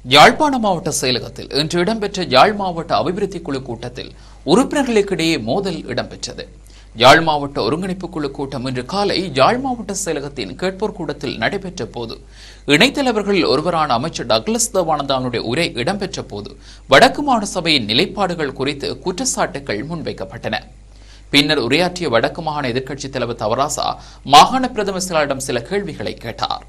யாழ்ப்பாண மாவட்ட செயலகத்தில் இன்று இடம்பெற்ற யாழ் மாவட்ட அபிவிருத்தி குழு கூட்டத்தில் உறுப்பினர்களுக்கிடையே மோதல் இடம்பெற்றது. யாழ் மாவட்ட ஒருங்கிணைப்பு குழு கூட்டம் இன்று காலை யாழ் மாவட்ட செயலகத்தின் கேட்போர் கூடத்தில் நடைபெற்ற போது இணைத்தலைவர்களில் ஒருவரான அமைச்சர் டக்ளஸ் தேவானந்தாவுடைய உரை இடம்பெற்ற போது வடக்கு மாகாண சபையின் நிலைப்பாடுகள் குறித்து குற்றச்சாட்டுகள் முன்வைக்கப்பட்டன. பின்னர் உரையாற்றிய வடக்கு மாகாண எதிர்க்கட்சித் தலைவர் தவராசா மாகாண பிரதம செயலாளரிடம் சில கேள்விகளை கேட்டார்.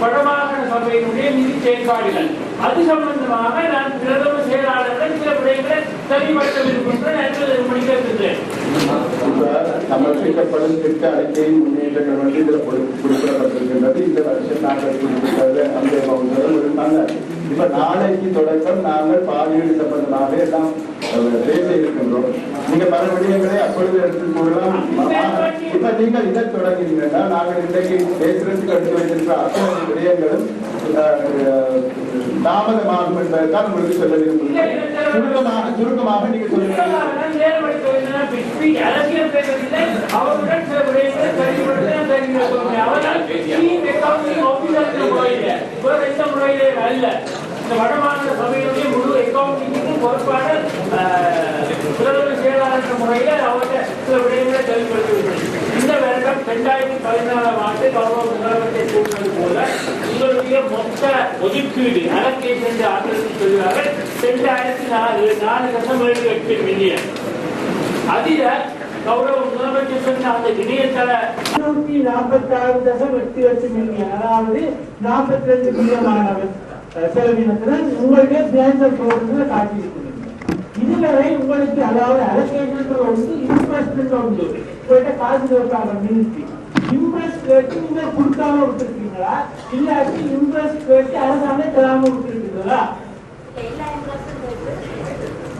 வடமாகாண சபையினுடைய நிதி செயல்பாடுகள் அது சம்பந்தமாக நான் பிரதம செயலாளர்கள் சில விடயங்களை சரிபடுத்த விரும்புகின்றேன். சமர்ப்பிக்கப்படும் திட்ட அறிக்கை முன்னேற்றங்கள் வந்து இதில் குறிப்பிடப்பட்டிருக்கின்றது. இந்த வருஷம் நாங்கள் குறிப்பிட்டது அந்த இப்ப நாளைக்கு தொடக்கம் நாங்கள் பாலியல் சம்பந்தமாக எல்லாம் பேச இருக்கின்றோம். நீங்க பல விடயங்களை அப்பொழுது எடுத்துக் கொள்ளலாம். இப்ப நீங்கள் இதை தொடங்கினீங்கன்னா நாங்கள் இன்றைக்கு பேசுறதுக்கு எடுத்து வைத்திருக்கிற அத்தனை விடயங்களும் தாமதமாகும் என்பதைத்தான் உங்களுக்கு சொல்ல விரும்புகிறேன். சுருக்கமாக நீங்க சொல்லுங்க. வடமாகாண சபையினுடைய முழு அக்கவுண்டிங்கும் பொறுப்பான பிரதம செயலாளர் முறையில் அவர்கள் சில விடயங்களை செயல்படுத்தி இந்த வருடம் 2014ஆம் ஆண்டு கௌரவ முதலமைச்சர் கூறினது போல உங்களுடைய மொத்த ஒதுக்கீடு அலோகேஷன் என்று ஆங்கிலத்தில் சொல்கிறார்கள் 2004.8 மில்லியன். அதில கௌரவ முதலமைச்சர் சொன்ன அந்த இணையதள 146.8 மில்லியன், அதாவது 42 மில்லியன் செலவினத்துடன் உங்களுடைய பிளான்சர் ப்ரோக்ராம்ல காட்டியிருக்கிறது. இதுவரை உங்களுக்கு அதாவது அலோகேஷன் ஒன்று, இன்வெஸ்ட்மெண்ட் ஒன்று. உங்கள்கிட்ட காசு வைப்பாங்க மினிஸ்ட்ரி. இன்வெஸ்ட் கேட்டு நீங்க கொடுக்காம விட்டுருக்கீங்களா, இல்லாட்டி இன்வெஸ்ட் கேட்டு அரசாங்கம் தராம விட்டுருக்கீங்களா?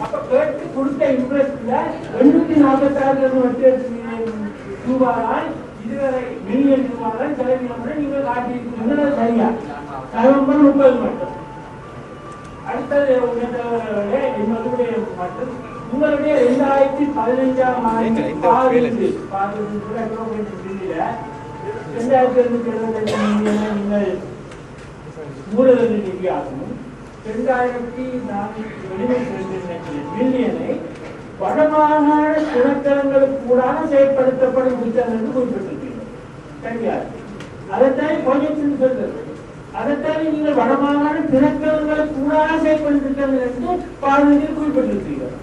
அப்ப கேட்டு கொடுத்த இன்வெஸ்ட்ல 846 மில்லியன் ரூபாய் இதுவரை மில்லியன் ரூபாய் செலவினம் நீங்கள் காட்டியிருக்கீங்க. சரியா? நவம்பர் 30 மட்டும். அடுத்தது உங்களுடைய 2015ஆம் ஆண்டு 2075 மூலதன நிதியாகவும் 2022 மில்லியனை வடமாகாண துணைக்கலங்களுக்கு கூடாக செயல்படுத்தப்படும் திட்டம் என்று குறிப்பிட்டிருக்கிறீர்கள். சரியா? அதைத்தான் ப்ராஜெக்ட் சொல்றது. அதைத்தான் நீங்கள் வடமாகாண திணைக்களங்களுக்கு கூடாக செயல்படுத்திருக்கிறது என்று பாடலில் குறிப்பிட்டிருக்கிறீர்கள்.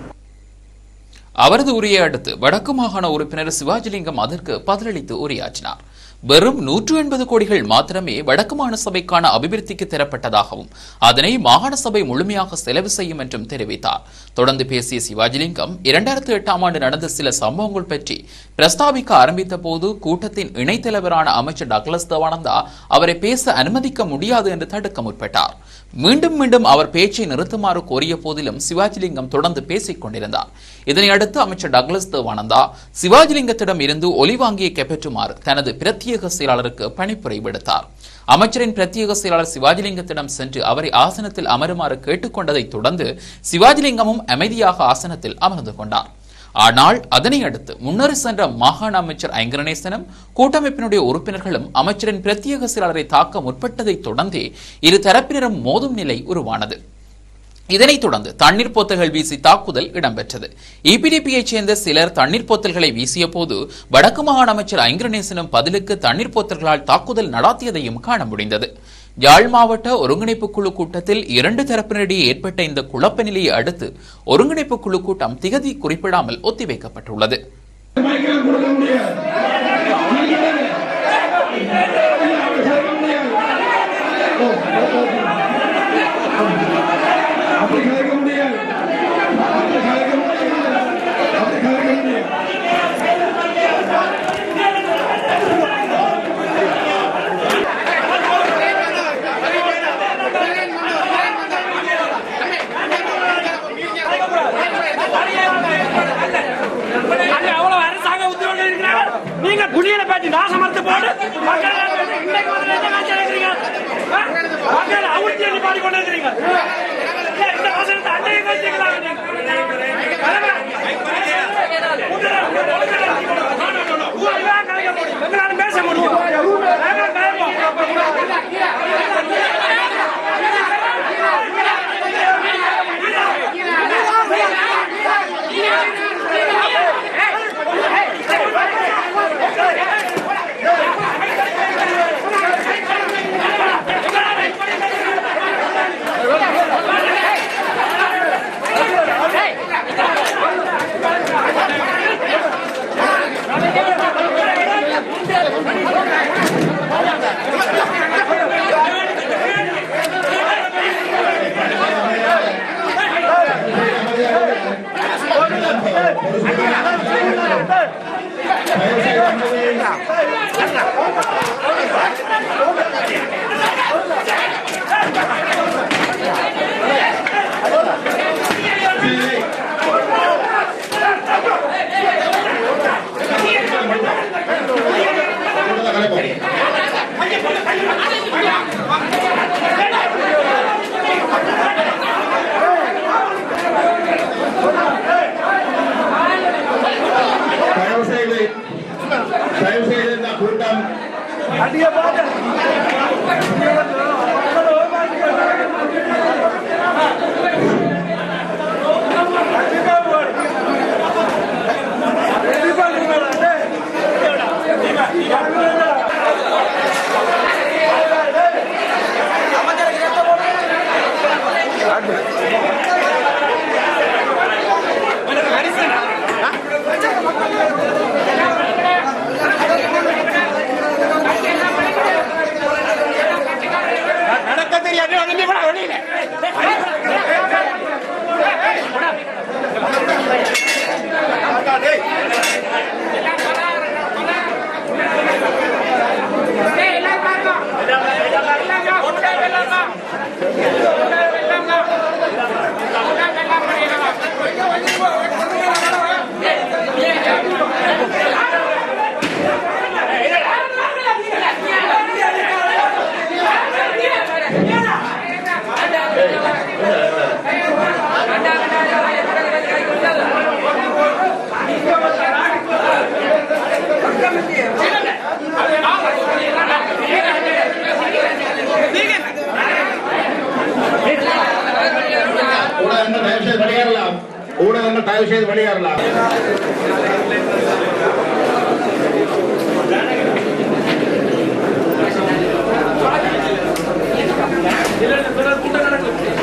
அவரது உரையை அடுத்து வடக்கு மாகாண உறுப்பினர் சிவாஜிலிங்கம் அதற்கு பதிலளித்து உரையாற்றினார். வெறும் 180 கோடிகள் மாத்திரமே வடக்கு மாகாண சபைக்கான அபிவிருத்திக்கு தரப்பட்டதாகவும் அதனை மாகாண சபை முழுமையாக செலவு செய்யும் என்றும் தெரிவித்தார். தொடர்ந்து பேசிய சிவாஜிலிங்கம் 2008ஆம் ஆண்டு நடந்த சில சம்பவங்கள் பற்றி பிரஸ்தாபிக்க ஆரம்பித்த போது கூட்டத்தின் இணைத்தலைவரான அமைச்சர் டக்ளஸ் தேவானந்தா அவரை பேச அனுமதிக்க முடியாது என்று தடுக்க முற்பட்டார். மீண்டும் மீண்டும் அவர் பேச்சை நிறுத்துமாறு கோரிய போதிலும் சிவாஜிலிங்கம் தொடர்ந்து பேசிக் கொண்டிருந்தார். இதனையடுத்து அமைச்சர் டக்ளஸ் தேவானந்தா சிவாஜிலிங்கத்திடம் இருந்து ஒலிவாங்கியை கைப்பற்றுமாறு தனது பிரத்யேக செயலாளருக்கு பணிப்புரை விடுத்தார். அமைச்சரின் பிரத்யேக செயலாளர் சிவாஜிலிங்கத்திடம் சென்று அவரை ஆசனத்தில் அமருமாறு கேட்டுக்கொண்டதை தொடர்ந்து சிவாஜிலிங்கமும் அமைதியாக ஆசனத்தில் அமர்ந்து கொண்டார். ஆனால் அதனை அடுத்து முன்னர் சென்ற மாகாண அமைச்சர் ஐங்கரநேசனும் கூட்டமைப்பினுடைய உறுப்பினர்களும் அமைச்சரின் பிரத்யேக செயலாளரை தாக்க முற்பட்டதை தொடர்ந்தே இரு தரப்பினரும் மோதும் நிலை உருவானது. இதனைத் தொடர்ந்து தண்ணீர் போத்தல்கள் வீசி தாக்குதல் இடம்பெற்றது. இபிடிபியைச் சேர்ந்த சிலர் தண்ணீர் போத்தல்களை வீசிய போது வடக்கு மாகாண அமைச்சர் ஐங்கரநேசனும் பதிலுக்கு தண்ணீர் போத்தல்களால் தாக்குதல் நடாத்தியதையும் காண முடிந்தது. யாழ் மாவட்ட ஒருங்கிணைப்பு குழு கூட்டத்தில் இரண்டு தரப்பினரிடையே ஏற்பட்ட இந்த குழப்ப நிலையை அடுத்து ஒருங்கிணைப்பு குழு கூட்டம் திகதி குறிப்பிடாமல் ஒத்திவைக்கப்பட்டுள்ளது. நீங்க குடியில பேச்சு நாசமர்த்து போட்டு மக்கள் அவுத்தி பாடி கொண்டு இருக்கிறீங்க. இந்த வசனத்தை அண்டையை வச்சுக்கலாம். தயவுசெய்து இந்த கூட்டம் ஊடகங்கள் தயவு செய்து வெளியேறலாம். கூட்டம் நடக்கும்.